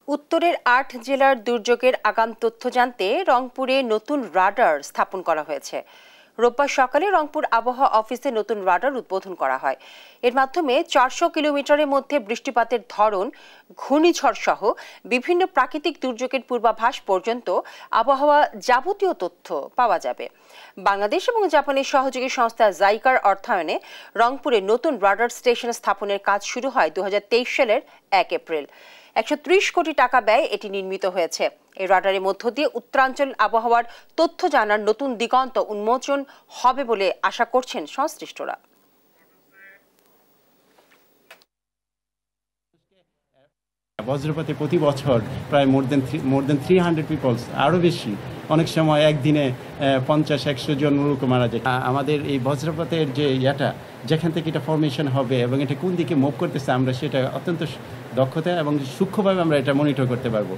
উত্তরের ৮ জেলার দুর্যোগের আগাম তথ্য জানতে রংপুরে নতুন রাডার স্থাপন করা হয়েছে। রোববার সকালে রংপুর আবহাওয়া অফিসে নতুন রাডার উদ্বোধন করা হয়। এর মাধ্যমে ৪০০ কিলোমিটারের মধ্যে বৃষ্টিপাতের ধরন, ঘূর্ণিঝড় সহ বিভিন্ন প্রাকৃতিক দুর্যোগের পূর্বাভাস পর্যন্ত আবহাওয়া যাবতীয় তথ্য পাওয়া যাবে। বাংলাদেশ এবং জাপানের সহযোগী সংস্থা জাইকার অর্থায়নে রংপুরে নতুন রাডার স্টেশন স্থাপনের কাজ শুরু হয় ২০২৩ সালের ১ এপ্রিল। ১৩০ কোটি টাকা ব্যয়ে এটি নির্মিত হয়েছে। এই রাডারের মধ্য দিয়ে উত্তরাঞ্চল আবহাওয়ার তথ্য জানার নতুন দিগন্ত উন্মোচন হবে বলে আশা করছেন সংশ্লিষ্টরা। বজ্রপাতে প্রতি বছর প্রায় মোর দেন 300 পিপলস, আরও বেশি, অনেক সময় একদিনে 50-100 জন লোক মারা যায়। আমাদের এই বজ্রপাতের যে যেখান থেকে এটা ফরমেশন হবে এবং এটা কোন দিকে মুভ করতেছে, আমরা সেটা অত্যন্ত দক্ষতা এবং সূক্ষ্মভাবে আমরা এটা মনিটর করতে পারবো।